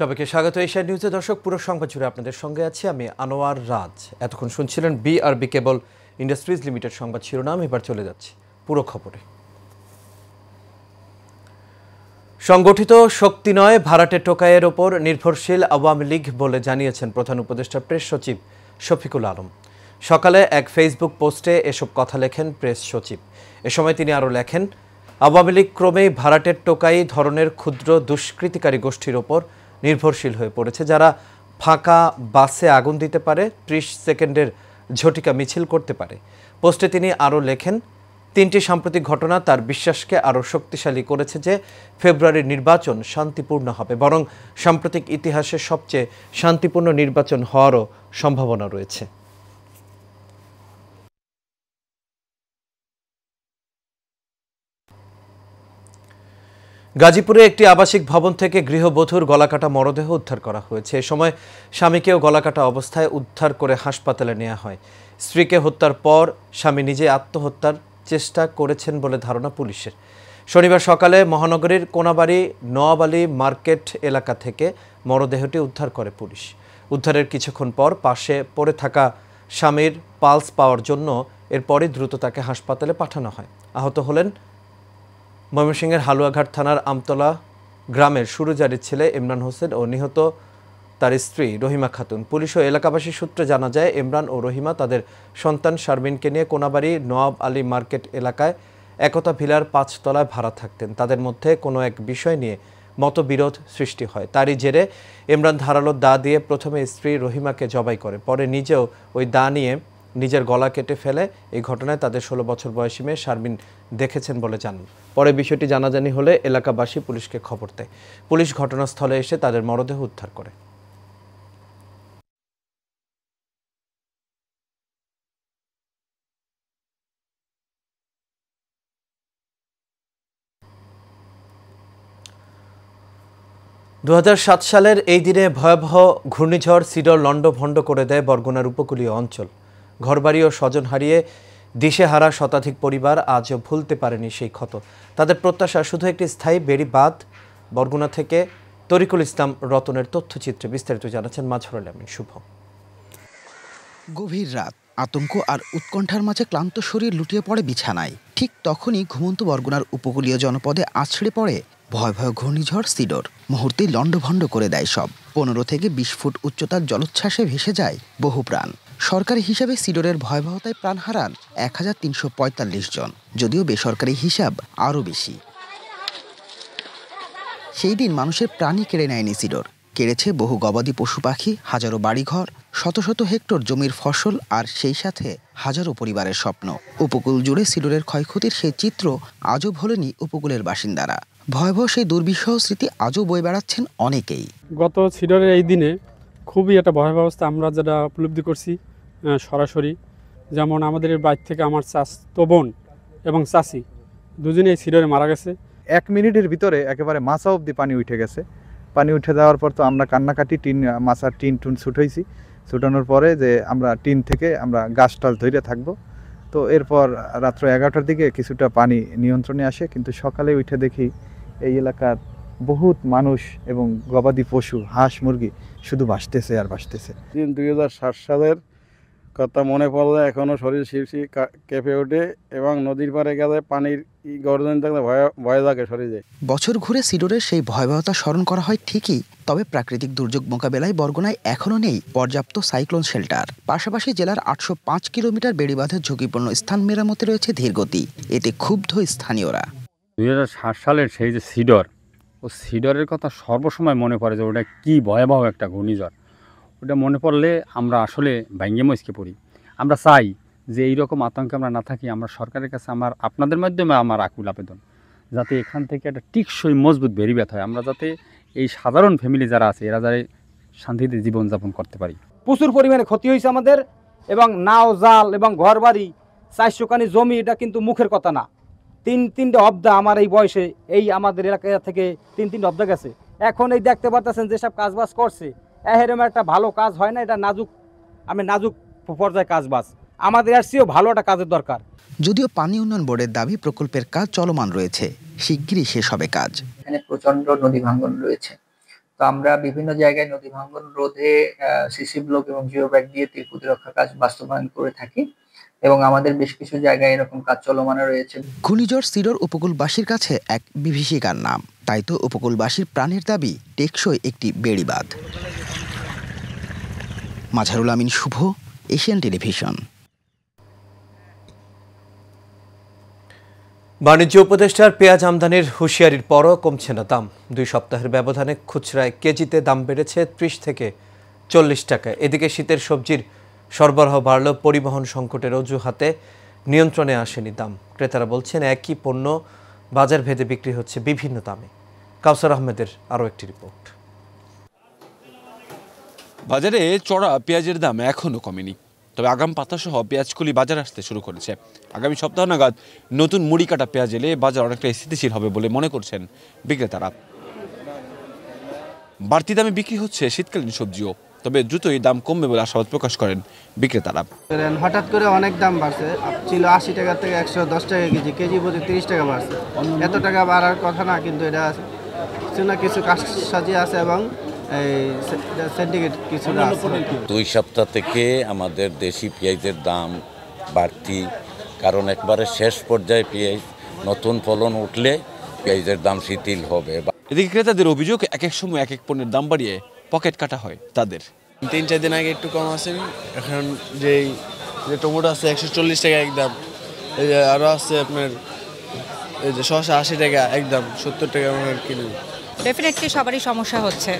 সবাইকে স্বাগত এশিয়া নিউজে। দর্শক, পুরো সংবাদ জুড়ে আপনাদের সঙ্গে আছি আমি আনোয়ার রাজ। এতক্ষণ শুনছিলেন বিআরবি কেবল ইন্ডাস্ট্রিজ লিমিটেড সংবাদ শিরোনাম। এবার চলে যাচ্ছি পুরো খবরে। সংগঠিত শক্তি নয়, ভাড়াটে টোকাইয়ের ওপর নির্ভরশীল আওয়ামী লীগ বলে জানিয়েছেন প্রধান উপদেষ্টা প্রেস সচিব শফিকুল আলম। সকালে এক ফেসবুক পোস্টে এসব কথা লেখেন প্রেস সচিব। এ সময় তিনি আরও লেখেন, আওয়ামী লীগ ক্রমেই ভাড়াটের টোকাই ধরনের ক্ষুদ্র দুষ্কৃতিকারী গোষ্ঠীর ওপর নির্ভরশীল হয়ে পড়েছে, যারা ফাঁকা বাসে আগুন দিতে পারে, 30 সেকেন্ডের ঝটিকা মিছিল করতে পারে। পোস্টে তিনি আরও লেখেন, 3টি সাম্প্রতিক ঘটনা তার বিশ্বাসকে আরও শক্তিশালী করেছে যে ফেব্রুয়ারির নির্বাচন শান্তিপূর্ণ হবে, বরং সাম্প্রতিক ইতিহাসে সবচেয়ে শান্তিপূর্ণ নির্বাচন হওয়ারও সম্ভাবনা রয়েছে। গাজীপুরে একটি আবাসিক ভবন থেকে গৃহবধূর গলাকাটা মরদেহ উদ্ধার করা হয়েছে। এ সময় স্বামীকেও গলাকাটা অবস্থায় উদ্ধার করে হাসপাতালে নেওয়া হয়। স্ত্রীকে হত্যার পর স্বামী নিজে আত্মহত্যার চেষ্টা করেছেন বলে ধারণা পুলিশের। শনিবার সকালে মহানগরীর কোনাবাড়ি নোয়াবালি মার্কেট এলাকা থেকে মরদেহটি উদ্ধার করে পুলিশ। উদ্ধারের কিছুক্ষণ পর পাশে পড়ে থাকা স্বামীর পালস পাওয়ার জন্য এরপরই দ্রুত তাকে হাসপাতালে পাঠানো হয়। আহত হলেন ময়মনসিংহের হালুয়াঘাট থানার আমতলা গ্রামের সুরুজারির ছেলে ইমরান হোসেন ও নিহত তার স্ত্রী রহিমা খাতুন। পুলিশ ও এলাকাবাসী সূত্রে জানা যায়, ইমরান ও রহিমা তাদের সন্তান শারমিনকে নিয়ে কোনাবাড়ি নওয়াব আলী মার্কেট এলাকায় একতা ভিলার 5 তলায় ভাড়া থাকতেন। তাদের মধ্যে কোনো এক বিষয় নিয়ে মতবিরোধ সৃষ্টি হয়। তারই জেরে ইমরান ধারালো দা দিয়ে প্রথমে স্ত্রী রহিমাকে জবাই করে, পরে নিজেও ওই দা নিয়ে নিজের গলা কেটে ফেলে। এই ঘটনায় তাদের 16 বছর বয়সী মেয়ে শারমিন দেখেছেন বলে জানান। পরে বিষয়টি জানাজানি হলে এলাকাবাসী পুলিশকে খবর দেয়। পুলিশ ঘটনাস্থলে এসে তাদের মরদেহ উদ্ধার করে। (2007) সালের এই দিনে ভয়াবহ ঘূর্ণিঝড় সিডর লণ্ডভণ্ড করে দেয় বরগুনার উপকূলীয় অঞ্চল। ঘরবাড়ি ও স্বজন হারিয়ে দিশেহারা শতাধিক পরিবার আজও ভুলতে পারেনি সেই ক্ষত। তাদের প্রত্যাশা শুধু একটি স্থায়ী বেড়ি বাঁধ। বরগুনা থেকে তরিকুল ইসলাম রতনের তথ্যচিত্রে বিস্তারিত জানাচ্ছেন মাজহারুল আমিন শুভ। গভীর রাত, আতঙ্ক আর উৎকণ্ঠার মাঝে ক্লান্ত শরীর লুটিয়ে পড়ে বিছানায়। ঠিক তখনই ঘুমন্ত বরগুনার উপকূলীয় জনপদে আছড়ে পড়ে ভয়াবহ ঘূর্ণিঝড় সিডর। মুহূর্তেই লণ্ডভণ্ড করে দেয় সব। 15 থেকে 20 ফুট উচ্চতার জলোচ্ছ্বাসে ভেসে যায় বহু প্রাণ। সরকারি হিসাবে সিডরের ভয়াবহতায় প্রাণ হারান 1345 জন, যদিও বেসরকারি হিসাব আরও বেশি। সেই দিন মানুষের প্রাণই কেড়ে নেয়নি সিডর, কেড়েছে বহু গবাদি পশু পাখি, হাজারো বাড়িঘর, শত শত হেক্টর জমির ফসল আর সেই সাথে হাজারো পরিবারের স্বপ্ন। উপকূল জুড়ে সিডরের ক্ষয়ক্ষতির সেই চিত্র আজও ভোলেনি উপকূলের বাসিন্দারা। ভয়াবহ সেই দুর্বিষহ স্মৃতি আজও বয়ে বেড়াচ্ছেন অনেকেই। গত সিডরের এই দিনে খুবই একটা ভয়াবহ অবস্থা আমরা যেটা উপলব্ধি করছি সরাসরি। যেমন আমাদের বাড়ি থেকে আমার চাচতো বোন এবং চাচি দুজনেই সিডরে মারা গেছে। 1 মিনিটের ভিতরে একেবারে মাছা অবধি পানি উঠে গেছে। পানি উঠে যাওয়ার পর তো আমরা কান্নাকাটি, মাছার টিন ছুটাইছি। ছুটানোর পরে যে আমরা টিন থেকে আমরা গাছ টাছ ধরে থাকবো। তো এরপর রাত্র 11টার দিকে কিছুটা পানি নিয়ন্ত্রণে আসে, কিন্তু সকালে উঠে দেখি এই এলাকার বহুত মানুষ এবং গবাদি পশু, হাঁস মুরগি শুধু ভাসতেছে আর ভাসতেছে। 2007 সালের কথা মনে পড়লে এখনও শরীর শিরশি কেঁপে ওঠে এবং নদীর পাড়ে গেলে পানির গর্জন থাকলে ভয় লাগে, সরে যায়। বছর ঘুরে সিডরের সেই ভয়াবহতা স্মরণ করা হয় ঠিকই, তবে প্রাকৃতিক দুর্যোগ মোকাবেলায় বরগুনায় এখনও নেই পর্যাপ্ত সাইক্লোন শেল্টার। পাশাপাশি জেলার 805 কিলোমিটার বেড়িবাঁধের ঝুঁকিপূর্ণ স্থান মেরামতে রয়েছে ধীরগতি। এতে ক্ষুব্ধ স্থানীয়রা। 2007 সালের সেই যে সিডর, ও সিডরের কথা সর্বসময় মনে পড়ে যে ওটা কি ভয়াবহ একটা ঘূর্ণিঝড়। ওটা মনে পড়লে আমরা আসলে ভেঙে মচকে পড়ি। আমরা চাই যে এইরকম আতঙ্কে আমরা না থাকি। আমরা সরকারের কাছে আপনাদের মাধ্যমে আমার আকুল আবেদন, যাতে এখান থেকে একটা টিকসই মজবুত বেড়িবাঁধ হয়। আমরা যাতে এই সাধারণ ফ্যামিলি যারা আছে এরা যাতে শান্তিতে জীবনযাপন করতে পারি। প্রচুর পরিমাণে ক্ষতি হয়েছে আমাদের, এবং নাও জাল এবং ঘর বাড়ি 400 কানি জমি, এটা কিন্তু মুখের কথা না। তিনটে অব্দা আমার এই বয়সে এই আমাদের এলাকা থেকে তিনটে অব্দা গেছে। এখন এই দেখতে পারতেছেন যেসব কাজবাজ করছে, এরকম একটা ভালো কাজ হয় না। এটা নাজুক পর্যায়ে কাজবাজ, আমাদের আর চেয়েও ভালো একটা কাজের দরকার। যদিও পানি উন্নয়ন বোর্ডের দাবি প্রকল্পের কাজ চলমান রয়েছে, শিগগিরই শেষ হবে কাজ। এখানে প্রচন্ড নদী ভাঙ্গন রয়েছে, তো তো আমরা বিভিন্ন জায়গায় নদী ভাঙ্গন রোধে সিসি ব্লক এবং জিও ব্যাগ দিয়ে তীর প্রতিরক্ষা কাজ বাস্তবায়ন করে থাকি এবং আমাদের বেশ কিছু জায়গায় এরকম কাজ চলমান রয়েছে। ঘূর্ণিঝড় সিডর উপকূলবাসীর কাছে এক বিভীষিকার নাম, তাই তো উপকূলবাসীর প্রাণের দাবি টেকসই একটি বেড়িবাঁধ। মাঝারুল আমিন শুভ, এশিয়ান টেলিভিশন। বাণিজ্য উপদেষ্টার পেঁয়াজ আমদানির হুঁশিয়ারির পরও কমছে না দাম। 2 সপ্তাহের ব্যবধানে খুচরায় কেজিতে দাম বেড়েছে 30 থেকে 40 টাকা। এদিকে শীতের সবজির সরবরাহ বাড়লেও পরিবহন সংকটের অজুহাতে নিয়ন্ত্রণে আসেনি দাম। ক্রেতারা বলছেন একই পণ্য বাজার ভেদে বিক্রি হচ্ছে বিভিন্ন দামে। কাউসার আহমেদের আরও একটি রিপোর্ট। বাজারে চড়া পেঁয়াজের দাম এখনও কমেনি, তবে আগাম পাতাসহ পেঁয়াজকলি বাজার আসতে শুরু করেছে। আগামী সপ্তাহ নাগাদ নতুন মুড়ি কাটা পেঁয়াজ এলে বাজার অনেকটা স্থিতিশীল হবে বলে মনে করছেন বিক্রেতারা। বাড়তি দামে বিক্রি হচ্ছে শীতকালীন সবজিও, তবে দ্রুতই দাম কমবে বলে আশাবাদ প্রকাশ করেন বিক্রেতারা। হঠাৎ করে অনেক দাম বাড়ছে, ছিল 80 টাকা থেকে 110 টাকা কেজি, কেজি প্রতি 30 টাকা বাড়ছে। এত টাকা বাড়ার কথা না, কিন্তু এটা কিছু না কিছু কাজ সাজিয়ে আছে এবং সিন্ডিকেট কিছুটা আছে। 2 সপ্তাহ থেকে আমাদের দেশি পেঁয়াজের দাম বাড়তি, কারণ একবারে শেষ পর্যায়ে পেঁয়াজ নতুন ফলন উঠলে পেঁয়াজের দাম শিথিল হবে। এদিকে ক্রেতাদের অভিযোগ এক এক সময় এক এক পণ্যের দাম বাড়িয়ে পকেট কাটা হয় তাদের। 3-4 দিন আগে একটু কম আছে, এখন যে টমেটো আছে 140 টাকা একদম, এই যে আরও আছে আপনার এই যে শসা 80 টাকা একদম, 70 টাকা কিলো। ডেফিনেটলি সবারই সমস্যা হচ্ছে।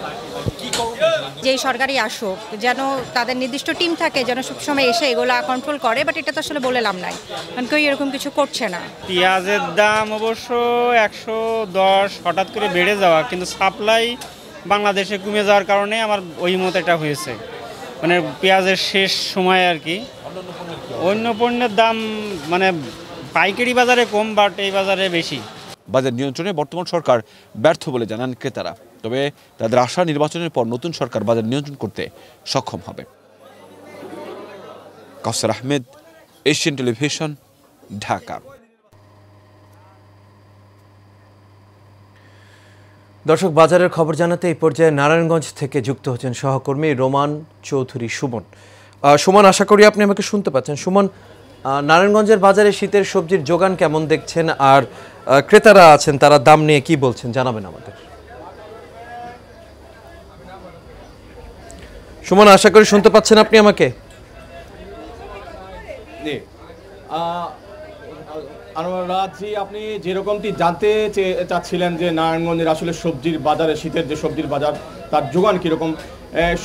যেই সরকারি আসুক যেন তাদের নির্দিষ্ট টিম থাকে, যেন সবসময় এসে এগুলো কন্ট্রোল করে, বাট এটা তো আসলে বলে লাভ নাই, কারণ কেউ এরকম কিছু করছে না। পেঁয়াজের দাম অবশ্য 110 হঠাৎ করে বেড়ে যাওয়া, কিন্তু সাপ্লাই বাংলাদেশে কমে যাওয়ার কারণে আমার ওই মতো এটা হয়েছে, মানে পেঁয়াজের শেষ সময় আর কি। অন্য পণ্যের দাম মানে পাইকারি বাজারে কম, বাট এই বাজারে বেশি। বাজার নিয়ন্ত্রণে বর্তমান সরকার ব্যর্থ বলে জানান ক্রেতারা, তবে তাদের আশা নির্বাচনের পর নতুন সরকার বাজার নিয়ন্ত্রণ করতে সক্ষম হবে। কাউসার আহমেদ, এশিয়ান টেলিভিশন, ঢাকা। দর্শক, বাজারের খবর জানাতে এই পর্যায়ে নারায়ণগঞ্জ থেকে যুক্ত হচ্ছেন সহকর্মী রোমান চৌধুরী সুমন। সুমন, আশা করি আপনি আমাকে শুনতে পাচ্ছেন। সুমন, নারায়ণগঞ্জের বাজারে শীতের সবজির যোগান কেমন দেখছেন, আর ক্রেতারা আছেন তারা দাম নিয়ে কি বলছেন জানাবেন আমাদের। সুমন, আশা করি শুনতে পাচ্ছেন আপনি আমাকে। আনোয়ারজি, আপনি যেরকমটি জানতে চাচ্ছিলেন যে নারায়ণগঞ্জের আসলে সবজির বাজারে শীতের যে সবজির বাজার তার যোগান কীরকম,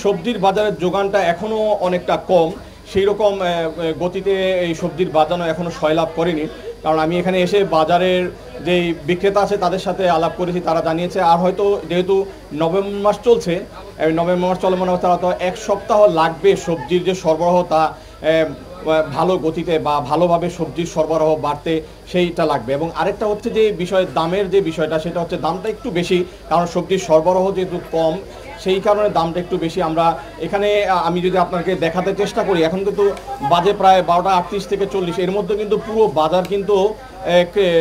সবজির বাজারের যোগানটা এখনও অনেকটা কম, সেই রকম গতিতে এই সবজির বাজারও এখনও সয়লাভ করেনি। কারণ আমি এখানে এসে বাজারের যে বিক্রেতা আছে তাদের সাথে আলাপ করেছি, তারা জানিয়েছে আর হয়তো যেহেতু নভেম্বর মাস চলছে, নভেম্বর মাস চলমান অবস্থা, তো 1 সপ্তাহ লাগবে সবজির যে সরবরাহ তা ভালো গতিতে বা ভালোভাবে সবজির সরবরাহ বাড়তে, সেইটা লাগবে। এবং আরেকটা হচ্ছে যে দামের যে বিষয়টা, সেটা হচ্ছে দামটা একটু বেশি, কারণ সবজির সরবরাহ যেহেতু কম সেই কারণে দামটা একটু বেশি। আমরা এখানে আমি যদি আপনাকে দেখাতে চেষ্টা করি, এখন কিন্তু বাজে প্রায় 12টা 38 থেকে 40, এর মধ্যে কিন্তু পুরো বাজার কিন্তু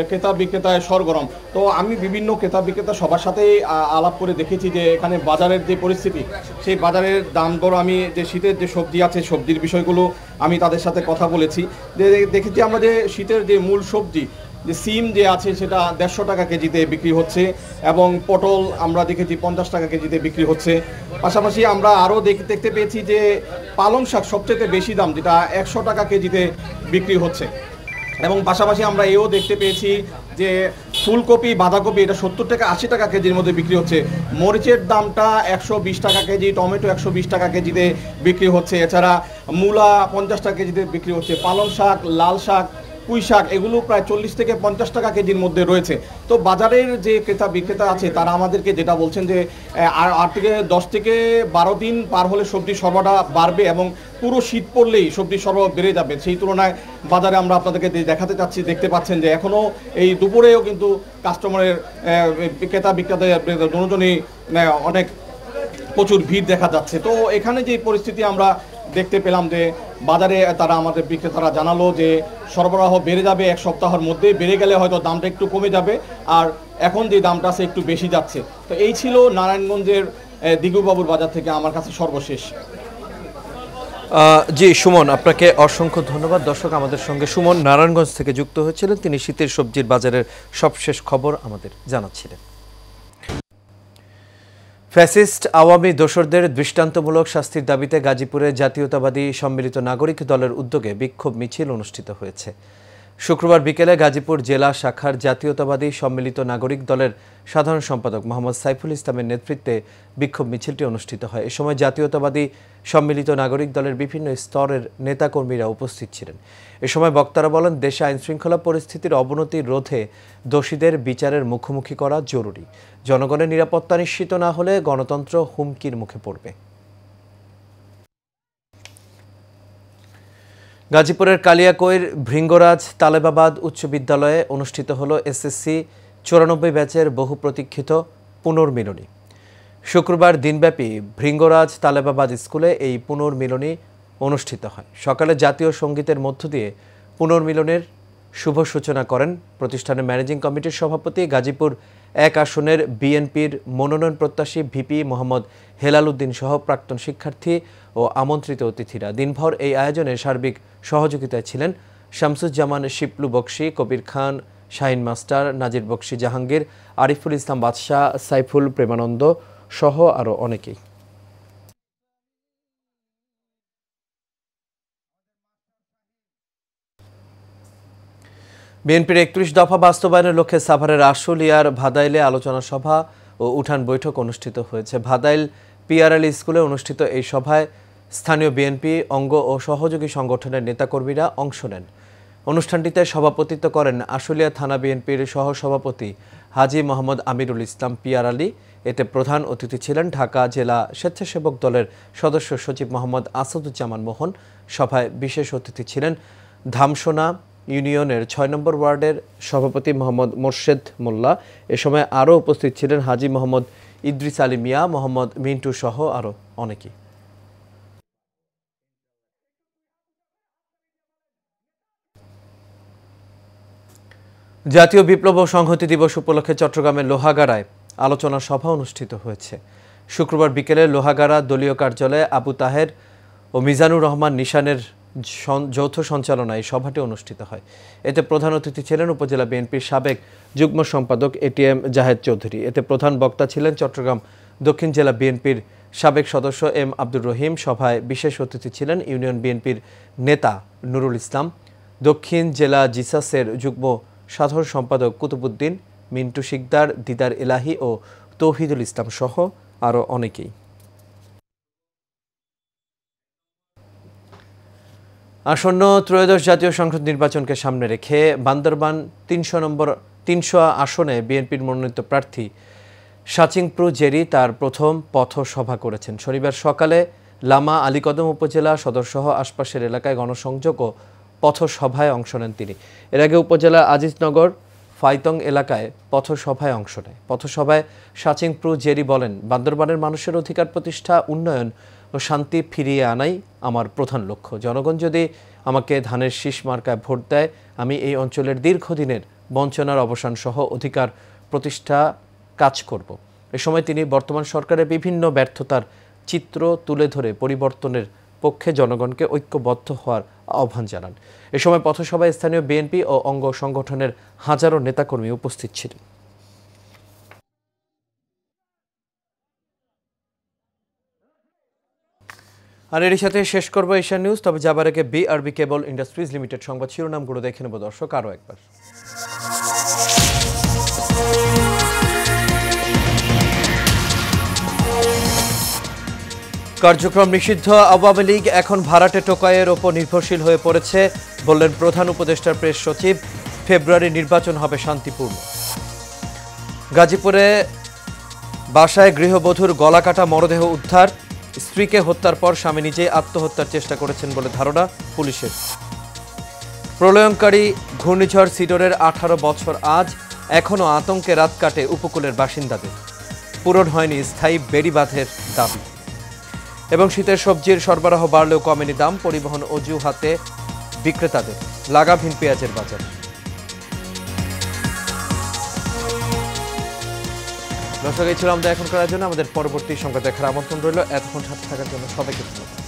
ক্রেতা বিক্রেতায় সরগরম। তো আমি বিভিন্ন ক্রেতা বিক্রেতা সবার সাথেই আলাপ করে দেখেছি যে এখানে বাজারের যে পরিস্থিতি, সেই বাজারের দাম দর, আমি যে শীতের যে সবজি আছে সবজির বিষয়গুলো আমি তাদের সাথে কথা বলেছি, যে দেখেছি আমরা যে শীতের যে মূল সবজি যে সিম যে আছে সেটা 150 টাকা কেজিতে বিক্রি হচ্ছে, এবং পটল আমরা দেখেছি 50 টাকা কেজিতে বিক্রি হচ্ছে। পাশাপাশি আমরা আরও দেখতে পেয়েছি যে পালং শাক সবচেয়ে বেশি দাম, যেটা 100 টাকা কেজিতে বিক্রি হচ্ছে। এবং পাশাপাশি আমরা এও দেখতে পেয়েছি যে ফুলকপি বাঁধাকপি এটা 70 টাকা 80 টাকা কেজির মধ্যে বিক্রি হচ্ছে। মরিচের দামটা 120 টাকা কেজি, টমেটো 120 টাকা কেজিতে বিক্রি হচ্ছে। এছাড়া মূলা 50 টাকা কেজিতে বিক্রি হচ্ছে। পালং শাক, লাল শাক, পুঁই শাক এগুলো প্রায় 40 থেকে 50 টাকা কেজির মধ্যে রয়েছে। তো বাজারের যে ক্রেতা বিক্রেতা আছে তারা আমাদেরকে যেটা বলছেন যে 8 থেকে 10 থেকে 12 দিন পার হলে সবজি সরবরাহ বাড়বে, এবং পুরো শীত পড়লেই সবজি সরবরাহ বেড়ে যাবে। সেই তুলনায় বাজারে আমরা আপনাদেরকে দেখাতে চাচ্ছি, দেখতে পাচ্ছেন যে এখনও এই দুপুরেও কিন্তু কাস্টমারের ক্রেতা বিক্রেতা দুজনই অনেক প্রচুর ভিড় দেখা যাচ্ছে। তো এখানে যে পরিস্থিতি আমরা দেখতে পেলাম যে বাজারে তারা আমাদের বিক্রেতারা জানালো যে সরবরাহ বেড়ে যাবে, 1 সপ্তাহের মধ্যে বেড়ে গেলে হয়তো দামটা একটু কমে যাবে, আর এখন যে দামটা আছে একটু বেশি যাচ্ছে। তো এই ছিল নারায়ণগঞ্জের দিগুবাবুর বাজার থেকে আমার কাছে সর্বশেষ। জি সুমন, আপনাকে অসংখ্য ধন্যবাদ। দর্শক, আমাদের সঙ্গে সুমন নারায়ণগঞ্জ থেকে যুক্ত হয়েছিলেন, তিনি শীতের সবজির বাজারের সবশেষ খবর আমাদের জানাচ্ছিলেন। ফ্যাসিস্ট আওয়ামী দোসরদের দৃষ্টান্তমূলক শাস্তির দাবিতে গাজীপুরে জাতীয়তাবাদী সম্মিলিত নাগরিক দলের উদ্যোগে বিক্ষোভ মিছিল অনুষ্ঠিত হয়েছে। শুক্রবার বিকেলে গাজীপুর জেলা শাখার জাতীয়তাবাদী সম্মিলিত নাগরিক দলের সাধারণ সম্পাদক মোহাম্মদ সাইফুল ইসলামের নেতৃত্বে বিক্ষোভ মিছিলটি অনুষ্ঠিত হয়। এ সময় জাতীয়তাবাদী সম্মিলিত নাগরিক দলের বিভিন্ন স্তরের নেতাকর্মীরা উপস্থিত ছিলেন। এ সময় বক্তারা বলেন, দেশে আইনশৃঙ্খলা পরিস্থিতির অবনতি রোধে দোষীদের বিচারের মুখোমুখি করা জরুরি। জনগণের নিরাপত্তা নিশ্চিত না হলে গণতন্ত্র হুমকির মুখে পড়বে। গাজীপুরের কালিয়াকৈর ভৃঙ্গরাজ তালেবাবাদ উচ্চ বিদ্যালয়ে অনুষ্ঠিত হল এসএসসি 94 ব্যাচের বহু প্রতীক্ষিত পুনর্মিলনী। শুক্রবার দিনব্যাপী ভৃঙ্গরাজ তালেবাবাদ স্কুলে এই পুনর্মিলনী অনুষ্ঠিত হয়। সকালে জাতীয় সঙ্গীতের মধ্য দিয়ে পুনর্মিলনের শুভ সূচনা করেন প্রতিষ্ঠানের ম্যানেজিং কমিটির সভাপতি, গাজীপুর 1 আসনের বিএনপির মনোনয়ন প্রত্যাশী ভিপি মোহাম্মদ হেলাল উদ্দিন সহ প্রাক্তন শিক্ষার্থী ও আমন্ত্রিত অতিথিরা। দিনভর এই আয়োজনে সার্বিক সহযোগিতায় ছিলেন শামসুজ্জামান শিপলু বক্সি, কবির খান, শাহিন মাস্টার, নাজির বক্সি জাহাঙ্গীর, আরিফুল ইসলাম বাদশাহ, সাইফুল প্রেমানন্দ সহ আরও অনেকেই। বিএনপির 31 দফা বাস্তবায়নের লক্ষ্যে সাভারের আশুলিয়ার ভাদাইলে আলোচনা সভা ও উঠান বৈঠক অনুষ্ঠিত হয়েছে। ভাদাইল পিআরএল স্কুলে অনুষ্ঠিত এই সভায় স্থানীয় বিএনপি অঙ্গ ও সহযোগী সংগঠনের নেতাকর্মীরা অংশ নেন। অনুষ্ঠানটিতে সভাপতিত্ব করেন আশুলিয়া থানা বিএনপির সহসভাপতি হাজী মোহাম্মদ আমিরুল ইসলাম পিয়ার আলী। এতে প্রধান অতিথি ছিলেন ঢাকা জেলা স্বেচ্ছাসেবক দলের সদস্য সচিব মোহাম্মদ আসাদুজ্জামান মোহন। সভায় বিশেষ অতিথি ছিলেন ধামসোনা ইউনিয়নের 6 নম্বর ওয়ার্ডের সভাপতি মোহাম্মদ মোর্শেদ মোল্লা। এ সময় আরও উপস্থিত ছিলেন হাজী মোহাম্মদ ইদ্রিস আলী মিয়া, মোহাম্মদ মিন্টু সহ আরও অনেকেই। জাতীয় বিপ্লব ও সংহতি দিবস উপলক্ষে চট্টগ্রামের লোহাগাড়ায় আলোচনা সভা অনুষ্ঠিত হয়েছে। শুক্রবার বিকেলে লোহাগাড়া দলীয় কার্যালয়ে আবু তাহের ও মিজানুর রহমান নিশানের যৌথ সঞ্চালনায় সভাটি অনুষ্ঠিত হয়। এতে প্রধান অতিথি ছিলেন উপজেলা বিএনপির সাবেক যুগ্ম সম্পাদক এটিএম জাহেদ চৌধুরী। এতে প্রধান বক্তা ছিলেন চট্টগ্রাম দক্ষিণ জেলা বিএনপির সাবেক সদস্য এম আব্দুর রহিম। সভায় বিশেষ অতিথি ছিলেন ইউনিয়ন বিএনপির নেতা নুরুল ইসলাম, দক্ষিণ জেলা জিসাসের যুগ্ম সাধারণ সম্পাদক কুতুবুদ্দিন, মিন্টু শিকদার, দিদার এলাহি ও তৌহিদুল ইসলাম সহ আরও অনেকেই। আসন্ন ত্রয়োদশ জাতীয় সংসদ নির্বাচনকে সামনে রেখে বান্দরবান 300 আসনে বিএনপির মনোনীত প্রার্থী সাচিংপ্রু জেরি তার প্রথম পথসভা করেছেন। শনিবার সকালে লামা আলীকদম উপজেলা সদরসহ আশপাশের এলাকায় গণসংযোগ ও পথসভায় অংশ নেন তিনি। এর আগে উপজেলা আজিজনগর ফাইতং এলাকায় পথসভায় অংশ নেয়। পথসভায় সাচিংপ্রু জেরি বলেন, বান্দরবানের মানুষের অধিকার প্রতিষ্ঠা, উন্নয়ন ও শান্তি ফিরিয়ে আনাই আমার প্রধান লক্ষ্য। জনগণ যদি আমাকে ধানের শীষ মার্কায় ভোট দেয়, আমি এই অঞ্চলের দীর্ঘদিনের বঞ্চনার অবসান সহ অধিকার প্রতিষ্ঠা কাজ করব। এ সময় তিনি বর্তমান সরকারের বিভিন্ন ব্যর্থতার চিত্র তুলে ধরে পরিবর্তনের পক্ষে জনগণকে ঐক্যবদ্ধ হওয়ার আহ্বান জানান। এ সময় পথসভায় স্থানীয় বিএনপি ও অঙ্গ সংগঠনের হাজারো নেতাকর্মী উপস্থিত ছিলেন। আর এর সাথে শেষ করবো এশিয়ান নিউজ। তবে যাবার আগে বিআরবি কেবল ইন্ডাস্ট্রিজ লিমিটেড সংবাদ শিরোনামগুলো দেখে নেব দর্শক আরও একবার। কার্যক্রম নিষিদ্ধ আওয়ামী লীগ এখন ভাড়াটে টোকাইয়ের ওপর নির্ভরশীল হয়ে পড়েছে, বললেন প্রধান উপদেষ্টার প্রেস সচিব। ফেব্রুয়ারি নির্বাচন হবে শান্তিপূর্ণ। গাজীপুরে বাসায় গৃহবধূর গলাকাটা মরদেহ উদ্ধার। স্ত্রীকে হত্যার পর স্বামী নিজেই আত্মহত্যার চেষ্টা করেছেন বলে ধারণা পুলিশের। প্রলয়ঙ্কারী ঘূর্ণিঝড় সিডরের 18 বছর আজ, এখনও আতঙ্কে রাত কাটে উপকূলের বাসিন্দাদের। পূরণ হয়নি স্থায়ী বেড়িবাঁধের দাবি। এবং শীতের সবজির সরবরাহ বাড়লেও কমেনি দাম, পরিবহন অজুহাতে বিক্রেতাদের। লাগামহীন পেঁয়াজের বাজার। দর্শক এই ছিল আমাদের এখনকার জন্য। আমাদের পরবর্তী সংবাদ দেখার আমন্ত্রণ রইল। এতক্ষণ সাথে থাকার জন্য সবাইকে ধন্যবাদ।